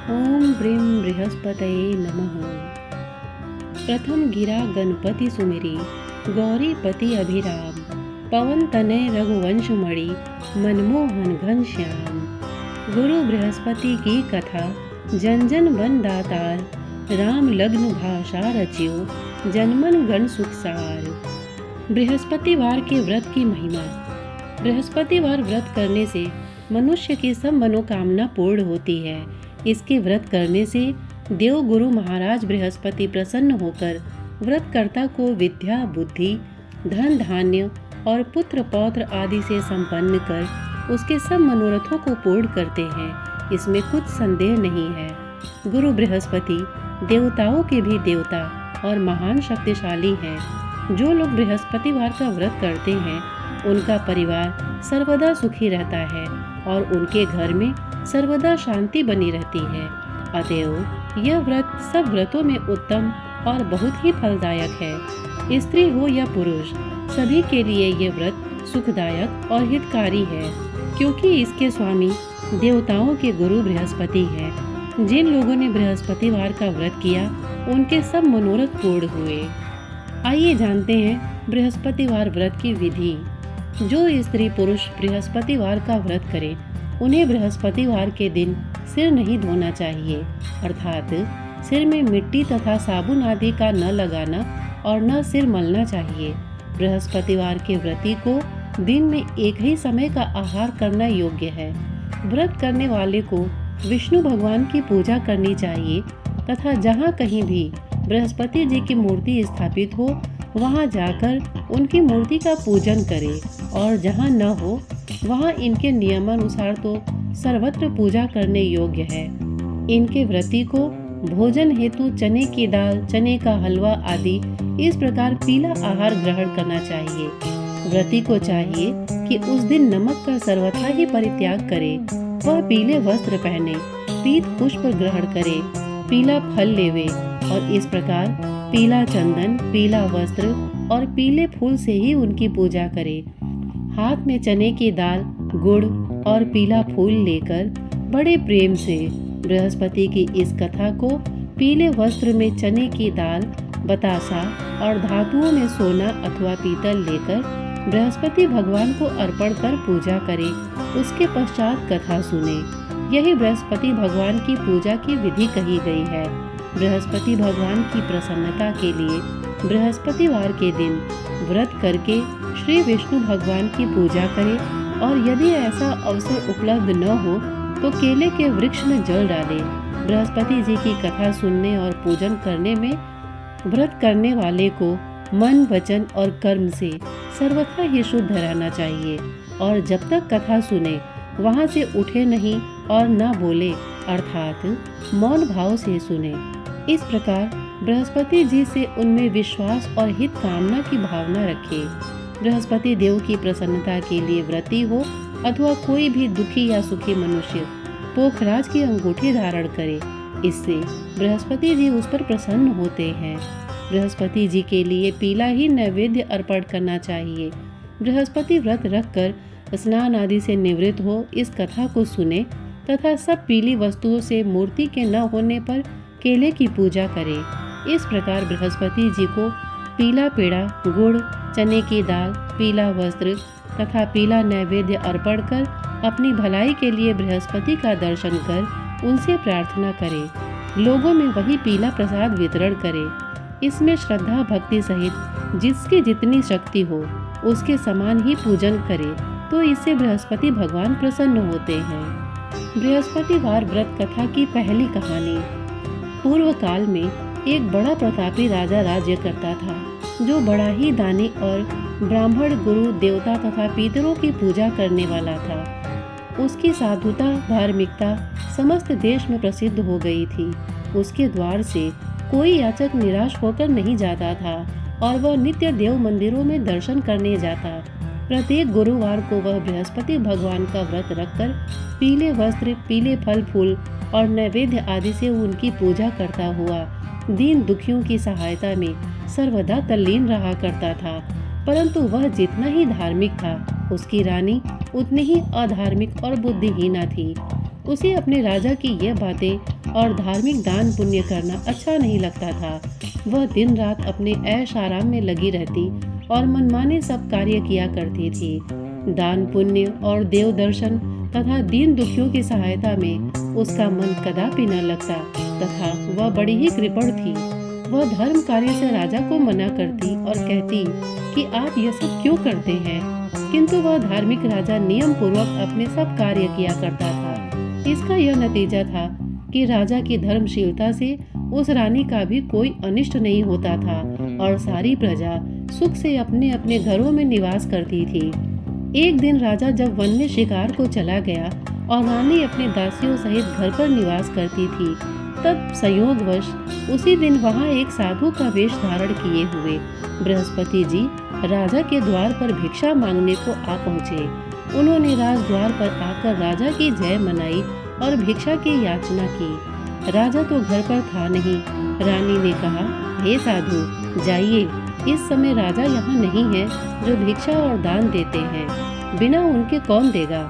ओम ब्रीं बृहस्पतये नमः। प्रथम गिरा गणपति सुमिरी, गौरीपति अभिराम। पवन तनय रघुवंश मणि, मनमोहन घनश्याम। गुरु बृहस्पति की कथा, जन जन वन दातार। राम लग्न भाषा रचियो, जनमन गण सुखसार। बृहस्पतिवार के व्रत की महिमा। बृहस्पतिवार व्रत करने से मनुष्य की सब मनोकामना पूर्ण होती है। इसके व्रत करने से देव गुरु महाराज बृहस्पति प्रसन्न होकर व्रतकर्ता को विद्या, बुद्धि, धन, धान्य और पुत्र पौत्र आदि से संपन्न कर उसके सब मनोरथों को पूर्ण करते हैं। इसमें कुछ संदेह नहीं है। गुरु बृहस्पति देवताओं के भी देवता और महान शक्तिशाली हैं। जो लोग बृहस्पतिवार का व्रत करते हैं उनका परिवार सर्वदा सुखी रहता है और उनके घर में सर्वदा शांति बनी रहती है। अतएव यह व्रत सब व्रतों में उत्तम और बहुत ही फलदायक है। स्त्री हो या पुरुष, सभी के लिए यह व्रत सुखदायक और हितकारी है, क्योंकि इसके स्वामी देवताओं के गुरु बृहस्पति हैं। जिन लोगों ने बृहस्पतिवार का व्रत किया उनके सब मनोरथ पूर्ण हुए। आइए जानते हैं बृहस्पतिवार व्रत की विधि। जो स्त्री पुरुष बृहस्पतिवार का व्रत करे उन्हें बृहस्पतिवार के दिन सिर नहीं धोना चाहिए, अर्थात सिर में मिट्टी तथा साबुन आदि का न लगाना और न सिर मलना चाहिए। बृहस्पतिवार के व्रती को दिन में एक ही समय का आहार करना योग्य है। व्रत करने वाले को विष्णु भगवान की पूजा करनी चाहिए तथा जहाँ कहीं भी बृहस्पति जी की मूर्ति स्थापित हो वहाँ जाकर उनकी मूर्ति का पूजन करे, और जहाँ न हो वहाँ इनके नियमानुसार तो सर्वत्र पूजा करने योग्य है। इनके व्रती को भोजन हेतु चने की दाल, चने का हलवा आदि इस प्रकार पीला आहार ग्रहण करना चाहिए। व्रती को चाहिए कि उस दिन नमक का सर्वथा ही परित्याग करे। वह पीले वस्त्र पहने, पीत पुष्प ग्रहण करे, पीला फल लेवे और इस प्रकार पीला चंदन, पीला वस्त्र और पीले फूल से ही उनकी पूजा करे। हाथ में चने की दाल, गुड़ और पीला फूल लेकर बड़े प्रेम से बृहस्पति की इस कथा को पीले वस्त्र में चने की दाल, बतासा और धातुओं में सोना अथवा पीतल लेकर बृहस्पति भगवान को अर्पण कर पूजा करे। उसके पश्चात कथा सुने। यही बृहस्पति भगवान की पूजा की विधि कही गई है। बृहस्पति भगवान की प्रसन्नता के लिए बृहस्पतिवार के दिन व्रत करके श्री विष्णु भगवान की पूजा करें, और यदि ऐसा अवसर उपलब्ध न हो तो केले के वृक्ष में जल डालें। बृहस्पति जी की कथा सुनने और पूजन करने में व्रत करने वाले को मन, वचन और कर्म से सर्वथा ही शुद्ध रहना चाहिए, और जब तक कथा सुने वहां से उठे नहीं और न बोले, अर्थात मौन भाव से सुने। इस प्रकार बृहस्पति जी से उनमें विश्वास और हित कामना की भावना रखे। बृहस्पति देव की प्रसन्नता के लिए व्रती हो अथवा कोई भी दुखी या सुखी मनुष्य पोखराज की अंगूठी धारण करे। इससे बृहस्पति जी उस पर प्रसन्न होते हैं। बृहस्पति जी के लिए पीला ही नैवेद्य अर्पण करना चाहिए। बृहस्पति व्रत रखकर स्नान आदि से निवृत्त हो इस कथा को सुने तथा सब पीली वस्तुओं से मूर्ति के न होने पर केले की पूजा करें। इस प्रकार बृहस्पति जी को पीला पेड़ा, गुड़, चने की दाल, पीला वस्त्र तथा पीला नैवेद्य अर्पण कर अपनी भलाई के लिए बृहस्पति का दर्शन कर उनसे प्रार्थना करें। लोगों में वही पीला प्रसाद वितरण करें। इसमें श्रद्धा भक्ति सहित जिसकी जितनी शक्ति हो उसके समान ही पूजन करें, तो इससे बृहस्पति भगवान प्रसन्न होते हैं। बृहस्पतिवार व्रत कथा की पहली कहानी। पूर्व काल में एक बड़ा प्रतापी राजा राज्य करता था, जो बड़ा ही दानी और ब्राह्मण, गुरु, देवता तथा पितरों की पूजा करने वाला था। उसकी साधुता, धार्मिकता समस्त देश में प्रसिद्ध हो गई थी। उसके द्वार से कोई याचक निराश होकर नहीं जाता था और वह नित्य देव मंदिरों में दर्शन करने जाता। प्रत्येक गुरुवार को वह बृहस्पति भगवान का व्रत रखकर पीले वस्त्र, पीले फल फूल और नैवेद्य आदि से उनकी पूजा करता हुआ दीन दुखियों की सहायता में सर्वदा तल्लीन रहा करता था। परंतु वह जितना ही धार्मिक था, उसकी रानी उतनी ही अधार्मिक और बुद्धिहीना थी। उसे अपने राजा की यह बातें और धार्मिक दान पुण्य करना अच्छा नहीं लगता था। वह दिन रात अपने ऐश आराम में लगी रहती और मनमाने सब कार्य किया करती थी। दान पुण्य और देव दर्शन तथा दीन दुखियों की सहायता में उसका मन कदापि न लगता तथा वह बड़ी ही कृपण थी। वह धर्म कार्य से राजा को मना करती और कहती कि आप यह सब क्यों करते हैं, किंतु वह धार्मिक राजा नियम पूर्वक अपने सब कार्य किया करता था। इसका यह नतीजा था कि राजा की धर्मशीलता से उस रानी का भी कोई अनिष्ट नहीं होता था और सारी प्रजा सुख से अपने अपने घरों में निवास करती थी। एक दिन राजा जब वन में शिकार को चला गया और रानी अपने दासियों सहित घर पर निवास करती थी, तब संयोगवश उसी दिन वहां एक साधु का वेश धारण किए हुए बृहस्पति जी राजा के द्वार पर भिक्षा मांगने को आ पहुँचे। उन्होंने राजद्वार पर आकर राजा की जय मनाई और भिक्षा की याचना की। राजा तो घर पर था नहीं। रानी ने कहा, हे साधु जाइए, इस समय राजा यहाँ नहीं है जो भिक्षा और दान देते हैं, बिना उनके कौन देगा।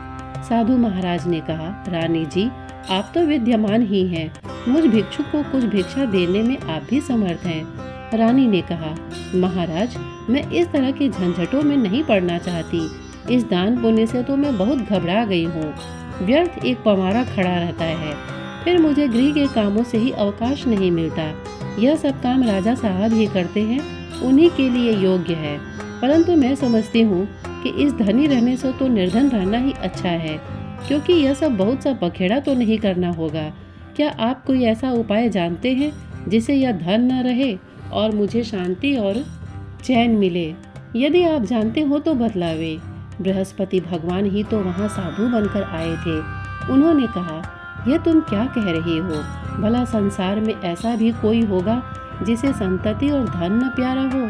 साधु महाराज ने कहा, रानी जी आप तो विद्यमान ही हैं, मुझ भिक्षुक को कुछ भिक्षा देने में आप भी समर्थ हैं। रानी ने कहा, महाराज मैं इस तरह के झंझटों में नहीं पड़ना चाहती। इस दान पुण्य से तो मैं बहुत घबरा गई हूँ। व्यर्थ एक पवारा खड़ा रहता है, फिर मुझे गृह के कामों से ही अवकाश नहीं मिलता। यह सब काम राजा साहब ही करते हैं, उन्हीं के लिए योग्य है। परंतु मैं समझती हूँ कि इस धनी रहने से तो निर्धन रहना ही अच्छा है, क्योंकि यह सब बहुत सा बखेड़ा तो नहीं करना होगा। क्या आप कोई ऐसा उपाय जानते हैं जिससे यह धन न रहे और मुझे शांति और चैन मिले? यदि आप जानते हो तो बतलावे। बृहस्पति भगवान ही तो वहाँ साधु बनकर आए थे। उन्होंने कहा, यह तुम क्या कह रही हो? भला संसार में ऐसा भी कोई होगा जिसे संतति और धन न प्यारा हो?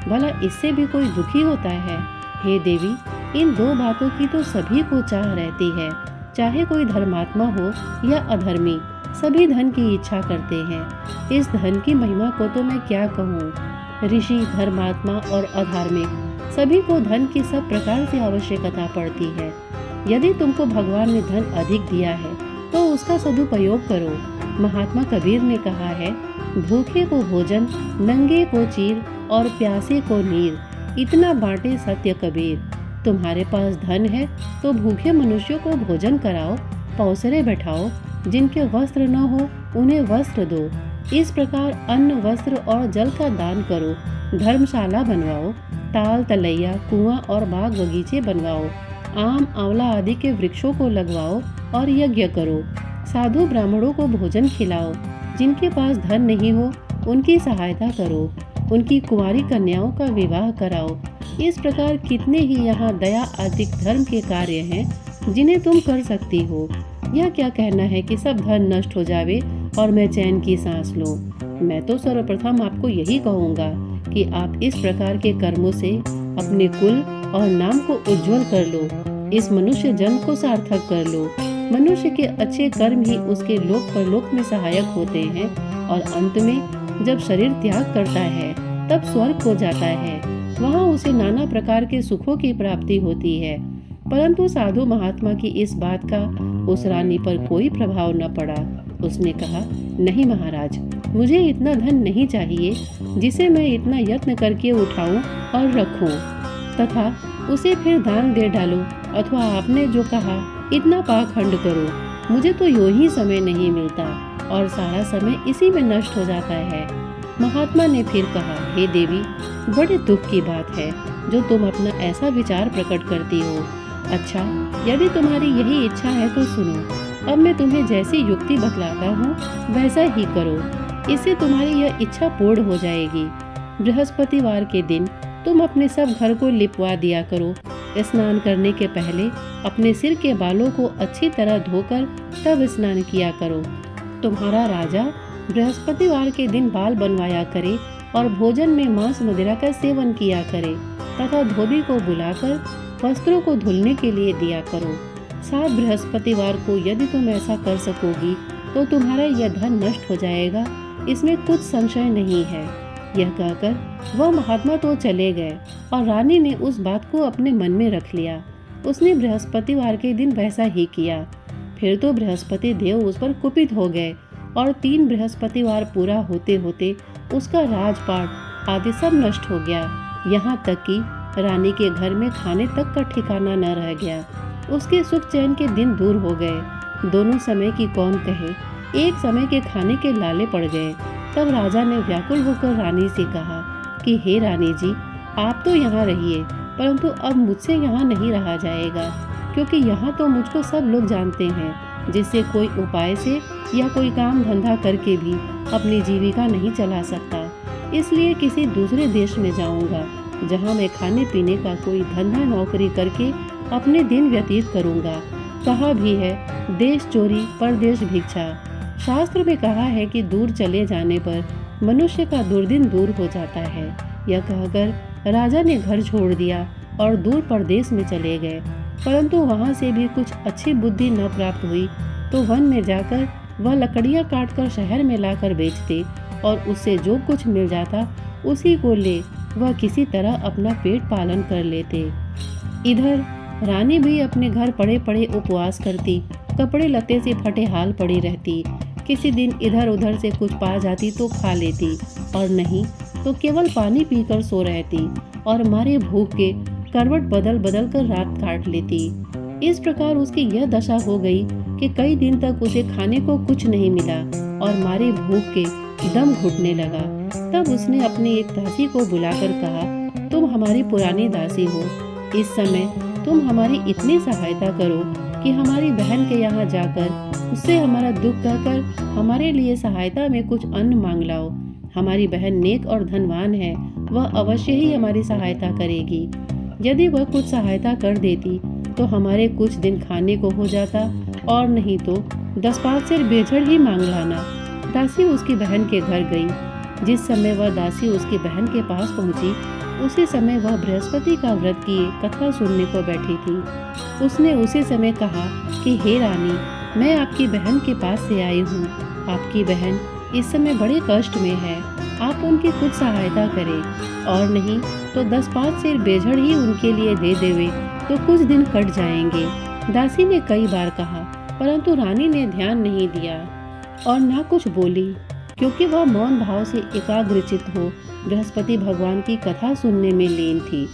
भला इससे भी कोई दुखी होता है? हे देवी, इन दो बातों की तो सभी को चाह रहती है, चाहे कोई धर्मात्मा हो या अधर्मी, सभी धन की इच्छा करते हैं। इस धन की महिमा को तो मैं क्या कहूँ। ऋषि, धर्मात्मा और अधार्मिक सभी को धन की सब प्रकार से आवश्यकता पड़ती है। यदि तुमको भगवान ने धन अधिक दिया है तो उसका सदुपयोग करो। महात्मा कबीर ने कहा है, भूखे को भोजन, नंगे को चीर और प्यासे को नीर, इतना बांटे सत्य कबीर। तुम्हारे पास धन है तो भूखे मनुष्यों को भोजन कराओ, पौसरे बैठाओ, जिनके वस्त्र न हो उन्हें वस्त्र दो। इस प्रकार अन्न, वस्त्र और जल का दान करो। धर्मशाला बनवाओ, ताल तलैया, कुआं और बाग बगीचे बनवाओ। आम, आंवला आदि के वृक्षों को लगवाओ और यज्ञ करो। साधु ब्राह्मणों को भोजन खिलाओ। जिनके पास धन नहीं हो उनकी सहायता करो। उनकी कुंवारी कन्याओं का विवाह कराओ। इस प्रकार कितने ही यहाँ दया आदि धर्म के कार्य हैं जिन्हें तुम कर सकती हो। यह क्या कहना है कि सब धन नष्ट हो जावे और मैं चैन की सांस लूं। मैं तो सर्वप्रथम आपको यही कहूँगा कि आप इस प्रकार के कर्मों से अपने कुल और नाम को उज्जवल कर लो, इस मनुष्य जन्म को सार्थक कर लो। मनुष्य के अच्छे कर्म ही उसके लोक परलोक में सहायक होते हैं और अंत में जब शरीर त्याग करता है तब स्वर्ग को जाता है। वहाँ उसे नाना प्रकार के सुखों की प्राप्ति होती है। परंतु साधु महात्मा की इस बात का उस रानी पर कोई प्रभाव न पड़ा। उसने कहा, नहीं महाराज, मुझे इतना धन नहीं चाहिए जिसे मैं इतना यत्न करके उठाऊं और रखूं तथा उसे फिर दान दे डालूं, अथवा आपने जो कहा इतना पाखंड करो। मुझे तो यूं ही समय नहीं मिलता और सारा समय इसी में नष्ट हो जाता है। महात्मा ने फिर कहा, हे देवी, बड़े दुख की बात है जो तुम अपना ऐसा विचार प्रकट करती हो। अच्छा, यदि तुम्हारी यही इच्छा है तो सुनो। अब मैं तुम्हें जैसी युक्ति बतलाता हूँ वैसा ही करो, इससे तुम्हारी यह इच्छा पूर्ण हो जाएगी। बृहस्पतिवार के दिन तुम अपने सब घर को लिपवा दिया करो। स्नान करने के पहले अपने सिर के बालों को अच्छी तरह धोकर तब स्नान किया करो। तुम्हारा राजा बृहस्पतिवार के दिन बाल बनवाया करे और भोजन में मांस मदिरा का सेवन किया करे तथा धोबी को बुलाकर वस्त्रों को धुलने के लिए दिया करो। 7 बृहस्पतिवार को यदि तुम ऐसा कर सकोगी तो तुम्हारा यह धन नष्ट हो जाएगा, इसमें कुछ संशय नहीं है। यह कहकर वह महात्मा तो चले गए और रानी ने उस बात को अपने मन में रख लिया। उसने बृहस्पतिवार के दिन वैसा ही किया। फिर तो बृहस्पति देव उस पर कुपित हो गए और 3 बृहस्पतिवार पूरा होते होते उसका राजपाट आदि सब नष्ट हो गया। यहाँ तक कि रानी के घर में खाने तक का ठिकाना न रह गया। उसके सुख चैन के दिन दूर हो गए। दोनों समय की कौन कहे, एक समय के खाने के लाले पड़ गए। तब राजा ने व्याकुल होकर रानी से कहा कि हे रानी जी, आप तो यहाँ रहिए, परंतु अब मुझसे यहाँ नहीं रहा जाएगा, क्योंकि यहाँ तो मुझको सब लोग जानते हैं, जिससे कोई उपाय से या कोई काम धंधा करके भी अपनी जीविका नहीं चला सकता। इसलिए किसी दूसरे देश में जाऊंगा, जहाँ मैं खाने पीने का कोई धंधा नौकरी करके अपने दिन व्यतीत करूंगा। कहा भी है, देश चोरी परदेश भिक्षा। शास्त्र में कहा है कि दूर चले जाने पर मनुष्य का दुर्दिन दूर हो जाता है। यह कहकर राजा ने घर छोड़ दिया और दूर परदेश में चले गए। परंतु वहाँ से भी कुछ अच्छी बुद्धि न प्राप्त हुई तो वन में जाकर वह लकड़ियाँ काटकर शहर में लाकर बेचते और उससे जो कुछ मिल जाता उसी को ले वह किसी तरह अपना पेट पालन कर लेते। इधर रानी भी अपने घर पड़े पड़े उपवास करती, कपड़े लत्ते से फटे हाल पड़ी रहती। किसी दिन इधर उधर से कुछ पा जाती तो खा लेती, और नहीं तो केवल पानी पीकर सो रहती और मारे भूख के करवट बदल बदल कर रात काट लेती। इस प्रकार उसकी यह दशा हो गई कि कई दिन तक उसे खाने को कुछ नहीं मिला और मारे भूख के दम घुटने लगा। तब उसने अपनी एक दासी को बुलाकर कहा, तुम हमारी पुरानी दासी हो, इस समय तुम हमारी इतनी सहायता करो कि हमारी बहन के यहाँ जाकर उससे हमारा दुख कहकर हमारे लिए सहायता में कुछ अन्न मांग लाओ। हमारी बहन नेक और धनवान है, वह अवश्य ही हमारी सहायता करेगी। यदि वह कुछ सहायता कर देती तो हमारे कुछ दिन खाने को हो जाता, और नहीं तो 10-5 सेर बेझड़ ही मांग लाना। दासी उसकी बहन के घर गई। जिस समय वह दासी उसकी बहन के पास पहुंची, उसी समय वह बृहस्पति का व्रत किए कथा सुनने को बैठी थी। उसने उसी समय कहा कि हे रानी, मैं आपकी बहन के पास से आई हूँ। आपकी बहन इस समय बड़े कष्ट में है, आप उनकी कुछ सहायता करें, और नहीं तो 10-5 सेर बेझड़ ही उनके लिए दे देवे तो कुछ दिन कट जाएंगे। दासी ने कई बार कहा, परंतु रानी ने ध्यान नहीं दिया और ना कुछ बोली, क्योंकि वह मौन भाव से एकाग्रचित हो बृहस्पति भगवान की कथा सुनने में लीन थी।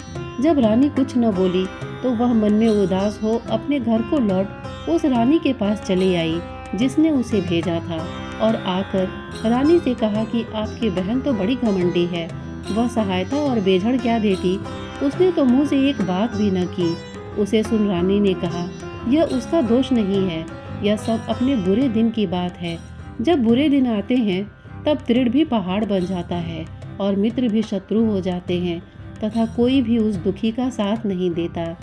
जब रानी कुछ न बोली तो वह मन में उदास हो अपने घर को लौट उस रानी के पास चली आई जिसने उसे भेजा था, और आकर रानी से कहा कि आपकी बहन तो बड़ी घमंडी है, वह सहायता और बेझड़ क्या देती, उसने तो मुँह से एक बात भी न की। उसे सुन रानी ने कहा, यह उसका दोष नहीं है, यह सब अपने बुरे दिन की बात है। जब बुरे दिन आते हैं तब तृण भी पहाड़ बन जाता है और मित्र भी शत्रु हो जाते हैं, तथा कोई भी उस दुखी का साथ नहीं देता।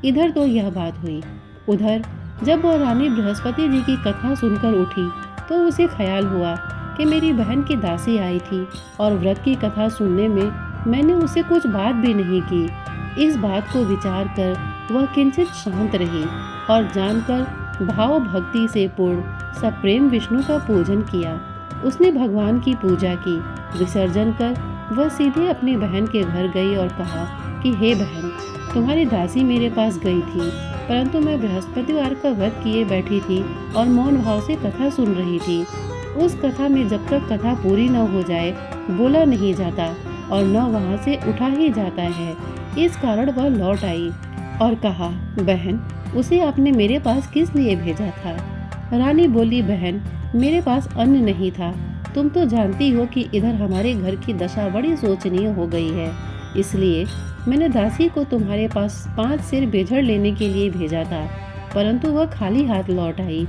इधर तो यह बात हुई। उधर जब वह रानी बृहस्पति जी की कथा सुनकर उठी तो उसे ख्याल हुआ कि मेरी बहन की दासी आई थी और व्रत की कथा सुनने में मैंने उसे कुछ बात भी नहीं की। इस बात को विचार कर वह किंचित शांत रही और जानकर भाव भक्ति से पूर्ण सप्रेम विष्णु का पूजन किया। उसने भगवान की पूजा की। विसर्जन कर वह सीधे अपनी बहन के घर गई और कहा कि हे बहन, तुम्हारी दासी मेरे पास गई थी, परंतु मैं बृहस्पतिवार का व्रत किए बैठी थी और मौन भाव से कथा सुन रही थी। उस कथा में जब तक कथा पूरी न हो जाए बोला नहीं जाता और न वहाँ से उठा ही जाता है। इस कारण वह लौट आई और कहा, बहन, उसे आपने मेरे पास किस लिए भेजा था? रानी बोली, बहन, मेरे पास अन्न नहीं था। तुम तो जानती हो कि इधर हमारे घर की दशा बड़ी शोचनीय हो गई है, इसलिए मैंने दासी को तुम्हारे पास 5 सेर बेझड़ लेने के लिए भेजा था, परंतु वह खाली हाथ लौट आई।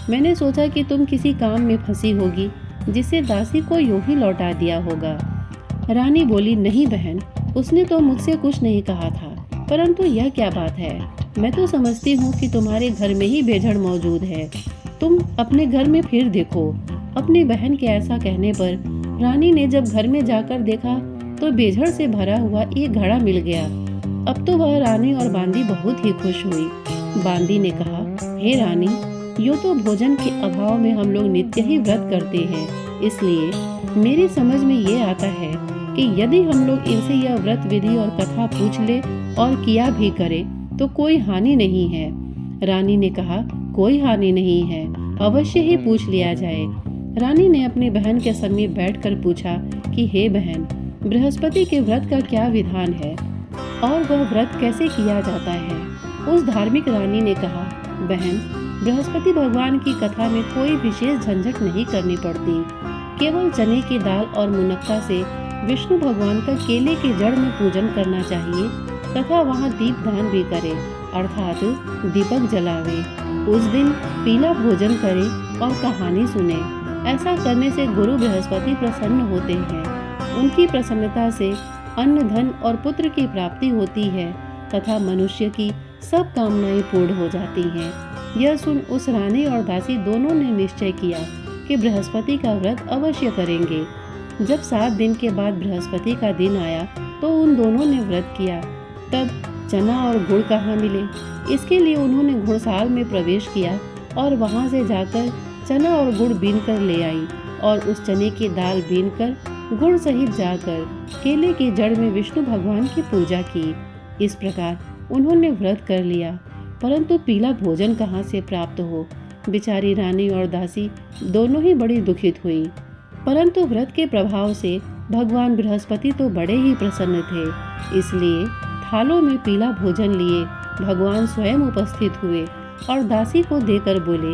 मैंने सोचा कि तुम किसी काम में फंसी होगी, जिससे दासी को यूं ही लौटा दिया होगा। रानी बोली, नहीं बहन, उसने तो मुझसे कुछ नहीं कहा था, परंतु यह क्या बात है? मैं तो समझती हूँ कि तुम्हारे घर में ही बेझड़ मौजूद है। तुम अपने घर में फिर देखो। अपनी बहन के ऐसा कहने पर रानी ने जब घर में जाकर देखा तो बेझड़ से भरा हुआ एक घड़ा मिल गया। अब तो वह रानी और बांदी बहुत ही खुश हुई। बांदी ने कहा, हे रानी, यूँ तो भोजन के अभाव में हम लोग नित्य ही व्रत करते हैं, इसलिए मेरी समझ में ये आता है कि यदि हम लोग इनसे यह व्रत विधि और कथा पूछ ले और किया भी करें तो कोई हानि नहीं है। रानी ने कहा, कोई हानि नहीं है, अवश्य ही पूछ लिया जाए। रानी ने अपनी बहन के समीप बैठकर पूछा कि हे बहन, बृहस्पति के व्रत का क्या विधान है और वह व्रत कैसे किया जाता है। उस धार्मिक रानी ने कहा, बहन, बृहस्पति भगवान की कथा में कोई विशेष झंझट नहीं करनी पड़ती। केवल चने की दाल और मुनक्का से विष्णु भगवान का केले की जड़ में पूजन करना चाहिए तथा वहाँ दीपदान भी करे, अर्थात दीपक जलावे। उस दिन पीला भोजन करे और कहानी सुने। ऐसा करने से गुरु बृहस्पति प्रसन्न होते हैं। उनकी प्रसन्नता से अन्न, धन और पुत्र की प्राप्ति होती है तथा मनुष्य की सब कामनाएं पूर्ण हो जाती हैं। यह सुन उस रानी और दासी दोनों ने निश्चय किया कि बृहस्पति का व्रत अवश्य करेंगे। जब 7 दिन के बाद बृहस्पति का दिन आया तो उन दोनों ने व्रत किया। तब चना और गुड़ कहाँ मिले, इसके लिए उन्होंने घुड़साल में प्रवेश किया और वहां से जाकर चना और गुड़ बीन कर ले आई और उस चने की दाल बीन कर गुड़ सहित जाकर केले की जड़ में विष्णु भगवान की पूजा की। इस प्रकार उन्होंने व्रत कर लिया, परंतु पीला भोजन कहाँ से प्राप्त हो। बेचारी रानी और दासी दोनों ही बड़ी दुखित हुई। परंतु व्रत के प्रभाव से भगवान बृहस्पति तो बड़े ही प्रसन्न थे, इसलिए थालों में पीला भोजन लिए भगवान स्वयं उपस्थित हुए और दासी को देकर बोले,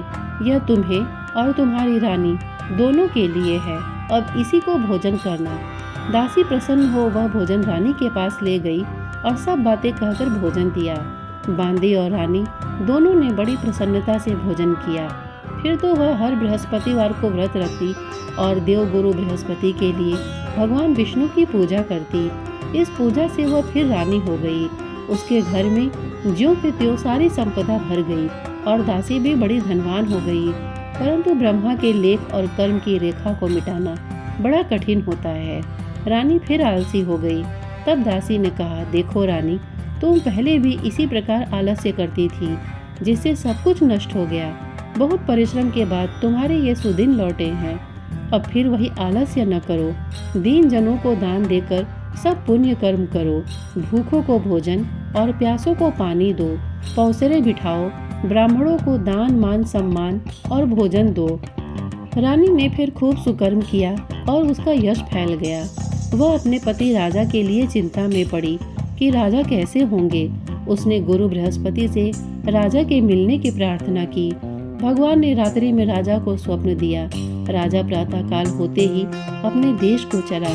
यह तुम्हें और तुम्हारी रानी दोनों के लिए है, अब इसी को भोजन करना। दासी प्रसन्न हो वह भोजन रानी के पास ले गई और सब बातें कहकर भोजन दिया। बांदी और रानी दोनों ने बड़ी प्रसन्नता से भोजन किया। फिर तो वह हर बृहस्पतिवार को व्रत रखती और देवगुरु बृहस्पति के लिए भगवान विष्णु की पूजा करती। इस पूजा से वह फिर रानी हो गई। उसके घर में ज्यों के त्यों सारी संपदा भर गई और दासी भी बड़ी धनवान हो गई। परंतु ब्रह्मा के लेख और कर्म की रेखा को मिटाना बड़ा कठिन होता है। रानी फिर आलसी हो गई। तब दासी ने कहा, देखो रानी, तुम पहले भी इसी प्रकार आलस्य करती थी, जिससे सब कुछ नष्ट हो गया। बहुत परिश्रम के बाद तुम्हारे ये सुदिन लौटे हैं। अब फिर वही आलस्य न करो। दीन जनों को दान देकर सब पुण्य कर्म करो। भूखों को भोजन और प्यासों को पानी दो। पौसरे बिठाओ। ब्राह्मणों को दान, मान, सम्मान और भोजन दो। रानी ने फिर खूब सुकर्म किया और उसका यश फैल गया। वह अपने पति राजा के लिए चिंता में पड़ी कि राजा कैसे होंगे। उसने गुरु बृहस्पति से राजा के मिलने की प्रार्थना की। भगवान ने रात्रि में राजा को स्वप्न दिया। राजा प्रातः काल होते ही अपने देश को चला।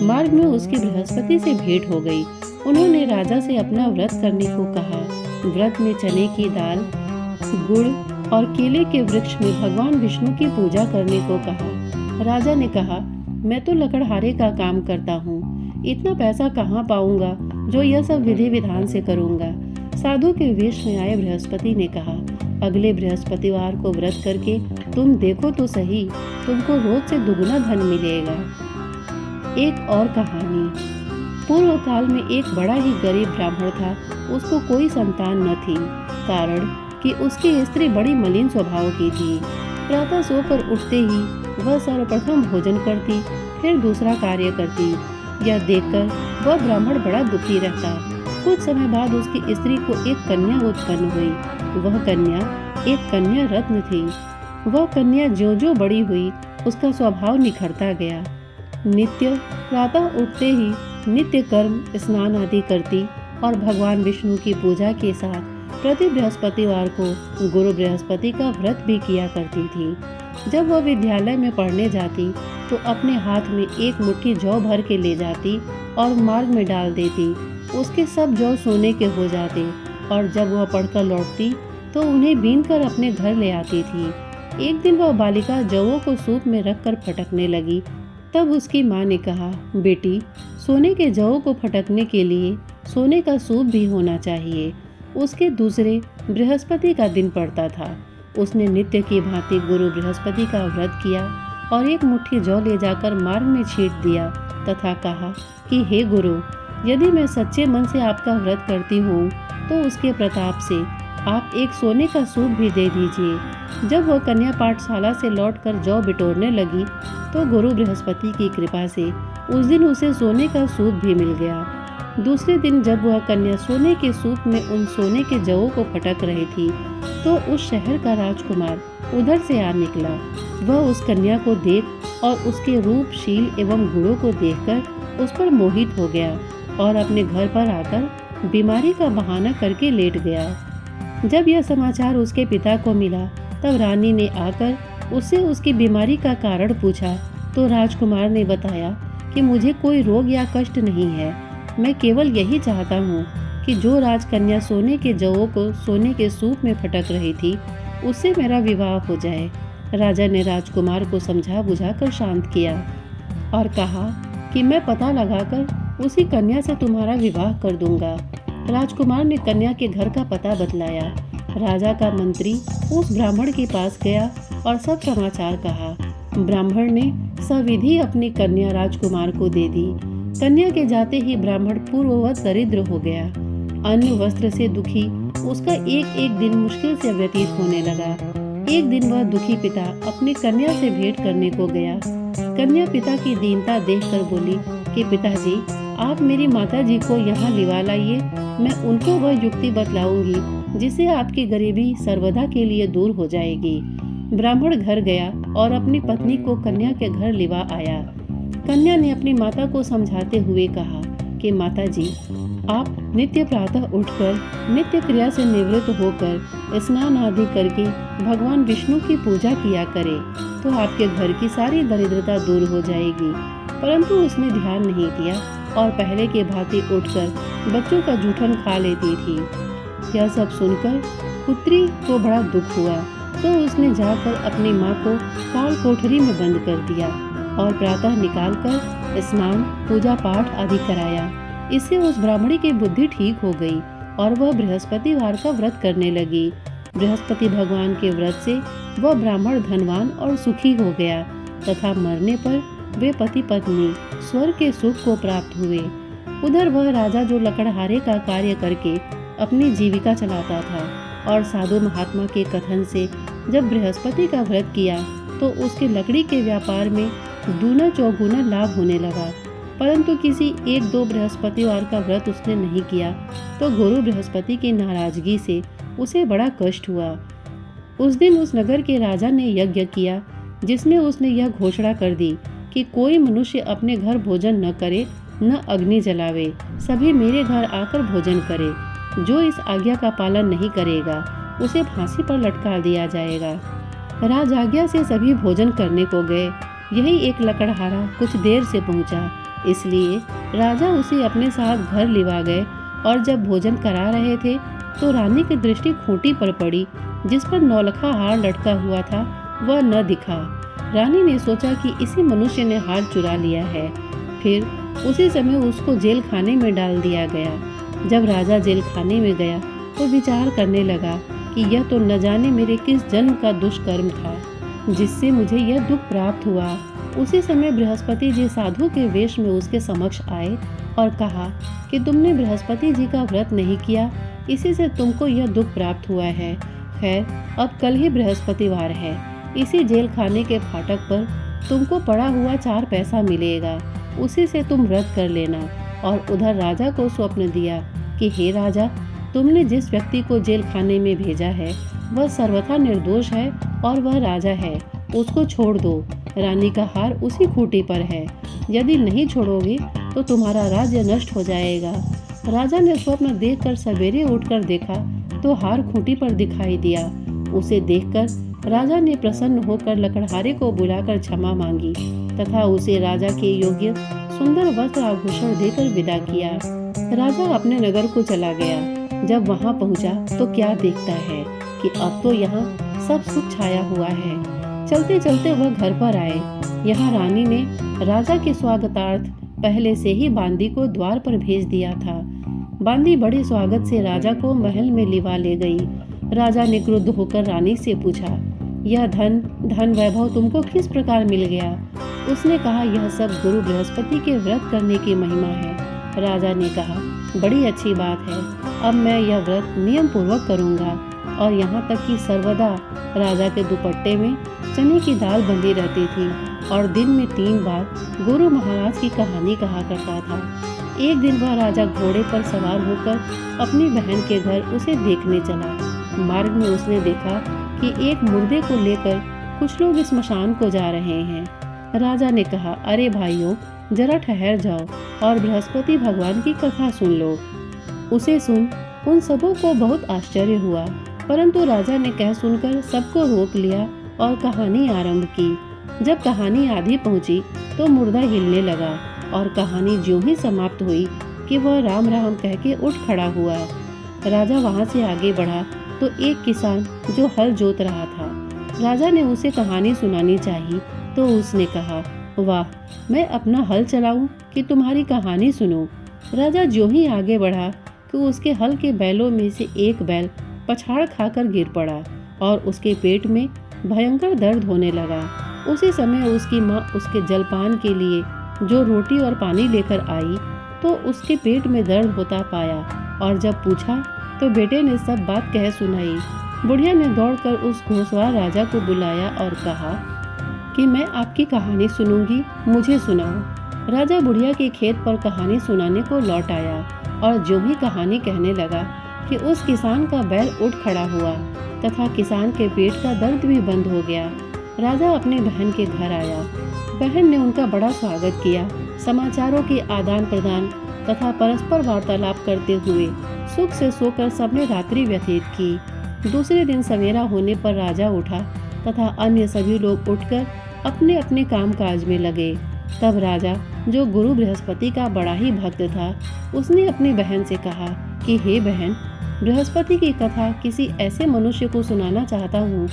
मार्ग में उसकी बृहस्पति से भेंट हो गई। उन्होंने राजा से अपना व्रत करने को कहा। व्रत में चने की दाल, गुड़ और केले के वृक्ष में भगवान विष्णु की पूजा करने को कहा। राजा ने कहा, मैं तो लकड़हारे का काम करता हूँ, इतना पैसा कहाँ पाऊंगा जो यह सब विधि विधान से करूंगा। साधु के वेश में आए बृहस्पति ने कहा, अगले बृहस्पतिवार को व्रत करके तुम देखो तो सही, तुमको रोज से दुगुना धन मिलेगा। एक और कहानी। पूर्व काल में एक बड़ा ही गरीब ब्राह्मण था। उसको कोई संतान न थी, कारण कि उसकी स्त्री बड़ी मलिन स्वभाव की थी। प्रातः सोकर उठते ही वह सर्वप्रथम भोजन करती, फिर दूसरा कार्य करती। यह देखकर वह ब्राह्मण बड़ा दुखी रहता। कुछ समय बाद उसकी स्त्री को एक कन्या उत्पन्न हुई। वह कन्या एक कन्या रत्न थी। वह कन्या ज्यों-ज्यों बड़ी हुई, उसका स्वभाव निखरता गया। नित्य प्रातः उठते ही नित्य कर्म, स्नान आदि करती और भगवान विष्णु की पूजा के साथ प्रति बृहस्पतिवार को गुरु बृहस्पति का व्रत भी किया करती थी। जब वह विद्यालय में पढ़ने जाती तो अपने हाथ में एक मुट्ठी जौ भर के ले जाती और मार्ग में डाल देती। उसके सब जौ सोने के हो जाते और जब वह पढ़कर लौटती तो उन्हें बीन कर अपने घर ले आती थी। एक दिन वह बालिका जौओं को सूप में रखकर फटकने लगी। तब उसकी माँ ने कहा, बेटी, सोने के जौओं को फटकने के लिए सोने का सूप भी होना चाहिए। उसके दूसरे बृहस्पति का दिन पड़ता था। उसने नित्य की भांति गुरु बृहस्पति का व्रत किया और एक मुट्ठी जौ ले जाकर मार्ग में छींट दिया तथा कहा कि हे गुरु, यदि मैं सच्चे मन से आपका व्रत करती हूँ तो उसके प्रताप से आप एक सोने का सूप भी दे दीजिए। जब वह कन्या पाठशाला से लौटकर जौ बिटोरने लगी तो गुरु बृहस्पति की कृपा से उस दिन उसे सोने का सूप भी मिल गया। दूसरे दिन जब वह कन्या सोने के सूप में उन सोने के जौओं को फटक रही थी तो उस शहर का राजकुमार उधर से आ निकला। वह उस कन्या को देख और उसके रूप, शील एवं गुणों को देखकर उस पर मोहित हो गया और अपने घर पर आकर बीमारी का बहाना करके लेट गया। जब यह समाचार उसके पिता को मिला तब रानी ने आकर उससे उसकी बीमारी का कारण पूछा तो राजकुमार ने बताया कि मुझे कोई रोग या कष्ट नहीं है, मैं केवल यही चाहता हूँ कि जो राजकन्या सोने के जवों को सोने के सूप में फटक रही थी उससे मेरा विवाह हो जाए। राजा ने राजकुमार को समझा बुझाकर शांत किया और कहा कि मैं पता लगाकर उसी कन्या से तुम्हारा विवाह कर दूंगा। राजकुमार ने कन्या के घर का पता बतलाया। राजा का मंत्री उस ब्राह्मण के पास गया और सब समाचार कहा। ब्राह्मण ने सविधि अपनी कन्या राजकुमार को दे दी। कन्या के जाते ही ब्राह्मण पूर्ववत दरिद्र हो गया। अन्न वस्त्र से दुखी उसका एक एक दिन मुश्किल से व्यतीत होने लगा। एक दिन वह दुखी पिता अपनी कन्या से भेंट करने को गया। कन्या पिता की दीनता देखकर बोली कि पिताजी, आप मेरी माताजी को यहाँ लिवा लाइए, मैं उनको वह युक्ति बतलाऊंगी जिससे आपकी गरीबी सर्वदा के लिए दूर हो जाएगी। ब्राह्मण घर गया और अपनी पत्नी को कन्या के घर लिवा आया। कन्या ने अपनी माता को समझाते हुए कहा कि माताजी, आप नित्य प्रातः उठकर नित्य क्रिया से निवृत्त होकर स्नान आदि करके भगवान विष्णु की पूजा किया करें तो आपके घर की सारी दरिद्रता दूर हो जाएगी। परंतु उसने ध्यान नहीं दिया और पहले के भांति उठकर बच्चों का जूठन खा लेती थी। यह सब सुनकर पुत्री को बड़ा दुख हुआ तो उसने जाकर अपनी माँ को काल कोठरी में बंद कर दिया और प्रातः निकालकर स्नान, पूजा पाठ आदि कराया। इससे उस ब्राह्मणी की बुद्धि ठीक हो गई और वह बृहस्पतिवार का व्रत करने लगी। बृहस्पति भगवान के व्रत से वह ब्राह्मण धनवान और सुखी हो गया तथा मरने पर वे पति पत्नी स्वर्ग के सुख को प्राप्त हुए। उधर वह राजा जो लकड़हारे का कार्य करके अपनी जीविका चलाता था और साधु महात्मा के कथन से जब बृहस्पति का व्रत किया तो उसके लकड़ी के व्यापार में दूना चौगुना लाभ होने लगा। परंतु किसी एक दो बृहस्पतिवार का व्रत उसने नहीं किया तो गुरु बृहस्पति की नाराजगी से उसे बड़ा कष्ट हुआ। उस दिन उस नगर के राजा ने यज्ञ किया जिसमें उसने यह घोषणा कर दी कि कोई मनुष्य अपने घर भोजन न करे, न अग्नि जलावे, सभी मेरे घर आकर भोजन करे। जो इस आज्ञा का पालन नहीं करेगा उसे फांसी पर लटका दिया जाएगा। राजआज्ञा से सभी भोजन करने को गए। यही एक लकड़हारा कुछ देर से पहुंचा, इसलिए राजा उसे अपने साथ घर लिवा गए और जब भोजन करा रहे थे तो रानी की दृष्टि खूंटी पर पड़ी जिस पर नौलखा हार लटका हुआ था, वह न दिखा। रानी ने सोचा कि इसी मनुष्य ने हार चुरा लिया है। फिर उसी समय उसको जेल खाने में डाल दिया गया। जब राजा जेल खाने में गया तो विचार करने लगा कि यह तो न जाने मेरे किस जन्म का दुष्कर्म था जिससे मुझे यह दुख प्राप्त हुआ। उसी समय बृहस्पति जी साधु के वेश में उसके समक्ष आए और कहा कि तुमने बृहस्पति जी का व्रत नहीं किया, इसी से तुमको यह दुख प्राप्त हुआ है। खैर, अब कल ही बृहस्पतिवार है, इसी जेल खाने के फाटक पर तुमको पड़ा हुआ 4 पैसा मिलेगा, उसी से तुम व्रत कर लेना। और उधर राजा को स्वप्न दिया कि हे राजा, तुमने जिस व्यक्ति को जेल खाने में भेजा है वह सर्वथा निर्दोष है और वह राजा है, उसको छोड़ दो। रानी का हार उसी खूंटी पर है, यदि नहीं छोड़ोगे तो तुम्हारा राज्य नष्ट हो जाएगा। राजा ने स्वप्न देखकर सवेरे उठकर देखा तो हार खूंटी पर दिखाई दिया। उसे देखकर राजा ने प्रसन्न होकर लकड़हारे को बुलाकर क्षमा मांगी तथा उसे राजा के योग्य सुंदर वस्त्र आभूषण देकर विदा किया। राजा अपने नगर को चला गया। जब वहां पहुंचा तो क्या देखता है कि अब तो यहाँ सब सुख छाया हुआ है। चलते चलते वह घर पर आए। यहाँ रानी ने राजा के स्वागतार्थ पहले से ही बांदी को द्वार पर भेज दिया था। बांदी बड़े स्वागत से राजा को महल में लिवा ले गई। राजा ने क्रुद्ध होकर रानी से पूछा, यह धन वैभव तुमको किस प्रकार मिल गया? उसने कहा, यह सब गुरु बृहस्पति के व्रत करने की महिमा है। राजा ने कहा, बड़ी अच्छी बात है, अब मैं यह व्रत नियम पूर्वक करूँगा। और यहाँ तक कि सर्वदा राजा के दुपट्टे में चने की दाल बंधी रहती थी और दिन में 3 बार गुरु महाराज की कहानी कहा करता था। एक दिन वह राजा घोड़े पर सवार होकर अपनी बहन के घर उसे देखने चला। मार्ग में उसने देखा कि एक मुर्दे को लेकर कुछ लोग स्मशान को जा रहे हैं। राजा ने कहा, अरे भाइयों, जरा ठहर जाओ और बृहस्पति भगवान की कथा सुन लो। उसे सुन उन सबों को बहुत आश्चर्य हुआ, परंतु राजा ने कह सुनकर सबको रोक लिया और कहानी आरंभ की। जब कहानी आधी पहुंची तो मुर्दा हिलने लगा और कहानी ज्यों ही समाप्त हुई कि वह राम राम कह के उठ खड़ा हुआ। राजा वहां से आगे बढ़ा तो एक किसान जो हल जोत रहा था, राजा ने उसे कहानी सुनानी चाहिए तो उसने कहा, वाह, मैं अपना हल चलाऊं कि तुम्हारी कहानी सुनूं। राजा ज्यों ही आगे बढ़ा कि उसके हल के बैलों में से एक बैल पछाड़ खाकर गिर पड़ा और उसके पेट में भयंकर दर्द होने लगा। उसी समय उसकी माँ उसके जलपान के लिए जो रोटी और पानी लेकर आई तो उसके पेट में दर्द होता पाया और जब पूछा तो बेटे ने सब बात कह सुनाई। बुढ़िया ने दौड़कर उस घोड़सवार राजा को बुलाया और कहा कि मैं आपकी कहानी सुनूंगी, मुझे सुनाओ। राजा बुढ़िया के खेत पर कहानी सुनाने को लौट आया और जो ही कहानी कहने लगा कि उस किसान का बैल उठ खड़ा हुआ तथा किसान के पेट का दर्द भी बंद हो गया। राजा अपने बहन के घर आया। बहन ने उनका बड़ा स्वागत किया। समाचारों के आदान प्रदान तथा परस्पर वार्तालाप करते हुए सुख से सोकर सबने रात्रि व्यतीत की। दूसरे दिन सवेरा होने पर राजा उठा तथा अन्य सभी लोग उठकर अपने अपने कामकाज में लगे। तब राजा, जो गुरु बृहस्पति का बड़ा ही भक्त था, उसने अपनी बहन से कहा कि हे बहन, बृहस्पति की कथा किसी ऐसे मनुष्य को सुनाना चाहता हूँ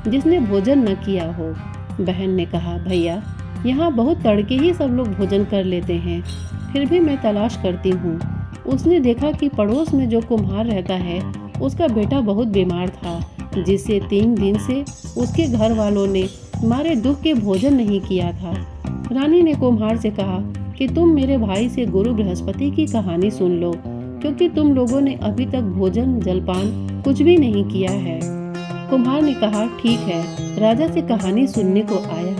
जिसने भोजन न किया हो। बहन ने कहा, भैया, यहाँ बहुत तड़के ही सब लोग भोजन कर लेते हैं, फिर भी मैं तलाश करती हूँ। उसने देखा कि पड़ोस में जो कुम्हार रहता है उसका बेटा बहुत बीमार था, जिससे 3 दिन से उसके घर वालों ने मारे दुख के भोजन नहीं किया था। रानी ने कुम्हार से कहा कि तुम मेरे भाई से गुरु बृहस्पति की कहानी सुन लो, क्योंकि तुम लोगों ने अभी तक भोजन जलपान कुछ भी नहीं किया है। कुम्हार ने कहा, ठीक है। राजा से कहानी सुनने को आया।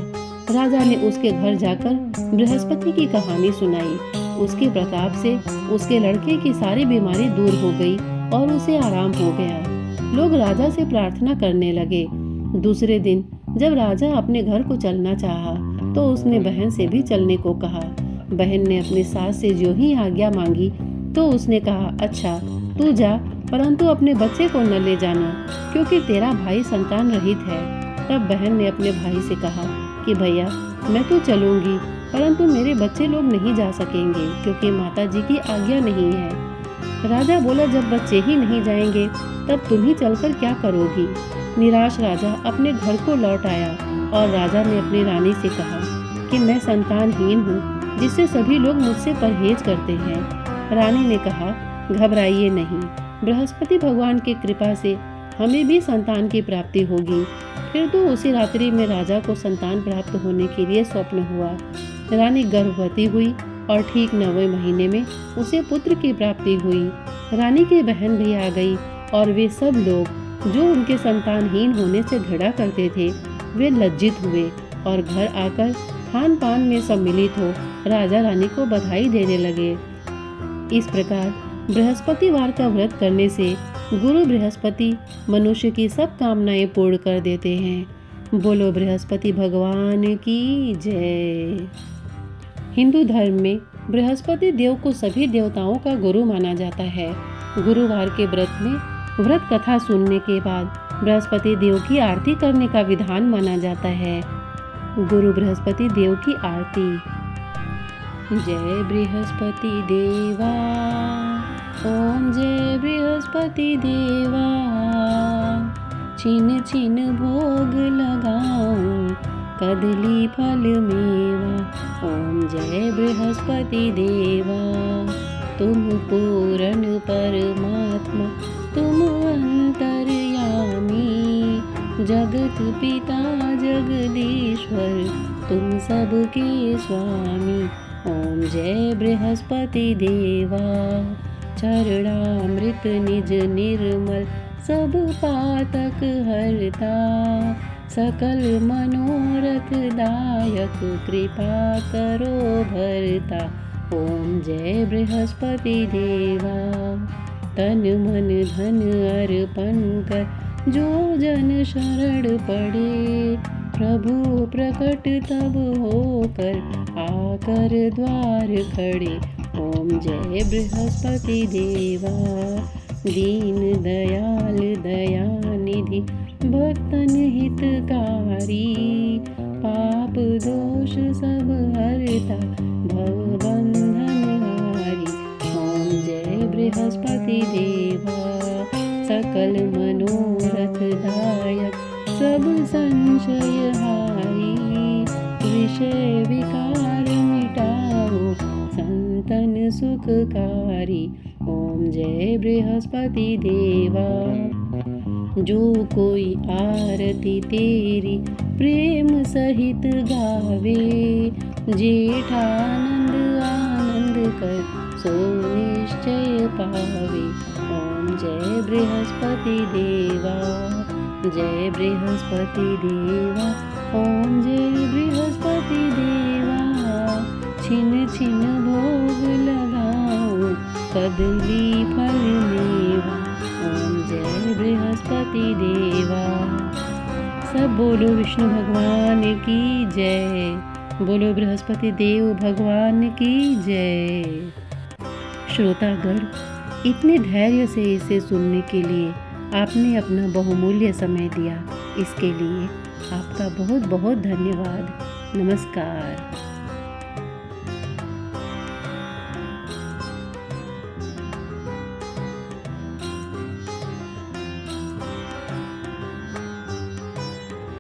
राजा ने उसके घर जाकर बृहस्पति की कहानी सुनाई। उसके प्रताप से उसके लड़के की सारी बीमारी दूर हो गई और उसे आराम हो गया। लोग राजा से प्रार्थना करने लगे। दूसरे दिन जब राजा अपने घर को चलना चाहा तो उसने बहन से भी चलने को कहा। बहन ने अपनी सास से जो ही आज्ञा मांगी तो उसने कहा, अच्छा तू जा, परंतु अपने बच्चे को न ले जाना, क्योंकि तेरा भाई संतान रहित है। तब बहन ने अपने भाई से कहा कि भैया, मैं तो चलूंगी, परंतु मेरे बच्चे लोग नहीं जा सकेंगे, क्योंकि माता जी की आज्ञा नहीं है। राजा बोला, जब बच्चे ही नहीं जाएंगे तब तुम ही चलकर क्या करोगी। निराश राजा अपने घर को लौट आया और राजा ने अपनी रानी से कहा कि मैं संतानहीन हूँ, जिससे सभी लोग मुझसे परहेज करते हैं। रानी ने कहा, घबराइए नहीं, बृहस्पति भगवान की कृपा से हमें भी संतान की प्राप्ति होगी। फिर तो उसी रात्रि में राजा को संतान प्राप्त होने के लिए स्वप्न हुआ। रानी गर्भवती हुई और ठीक 9वें महीने में उसे पुत्र की प्राप्ति हुई। रानी की बहन भी आ गई और वे सब लोग जो उनके संतानहीन होने से घृणा करते थे, वे लज्जित हुए और घर आकर खान पान में सम्मिलित हो राजा रानी को बधाई देने लगे। इस प्रकार बृहस्पतिवार का व्रत करने से गुरु बृहस्पति मनुष्य की सब कामनाएं पूर्ण कर देते हैं। बोलो बृहस्पति भगवान की जय। हिंदू धर्म में बृहस्पति देव को सभी देवताओं का गुरु माना जाता है। गुरुवार के व्रत में व्रत कथा सुनने के बाद बृहस्पति देव की आरती करने का विधान माना जाता है। गुरु बृहस्पति देव की आरती। जय बृहस्पति देवा, ओम जय बृहस्पति देवा। छिन छिन भोग लगाऊं, कदली फल मेवा। ओम जय बृहस्पति देवा। तुम पूर्ण परमात्मा, तुम अंतर्यामी, जगत पिता जगदीश्वर, तुम सबके स्वामी। ओम जय बृहस्पति देवा। चरणामृत निज निर्मल, सब पातक हरता, सकल मनोरथ दायक, कृपा करो भरता। ओम जय बृहस्पति देवा। तन मन धन अर्पण कर, जो जन शरण पड़े, प्रभु प्रकट तब होकर आकर द्वार खड़े। ओम जय बृहस्पति देवा, दीन दयाल दयानिधि, भक्तन हितकारी, पाप दोष सब हरता, भव बंधन हारी। ओम जय बृहस्पति देवा, सकल मनोरथ दायक, सब संशय हारी, विषय विकार मिटाओ, संतन सुखकारी। ओम जय बृहस्पति देवा, जो कोई आरती तेरी प्रेम सहित गावे, जेठानंद आनंद कर सो निश्चय पावे। ओम जय बृहस्पति देवा, जय बृहस्पति देवा, ओम जय बृहस्पति देवा। छिन छिन भोग लगाओ, कदली फल मेवा। ओम जय बृहस्पति देवा। सब बोलो विष्णु भगवान की जय, बोलो बृहस्पति देव भगवान की जय। श्रोतागण, इतने धैर्य से इसे सुनने के लिए आपने अपना बहुमूल्य समय दिया, इसके लिए आपका बहुत बहुत धन्यवाद। नमस्कार।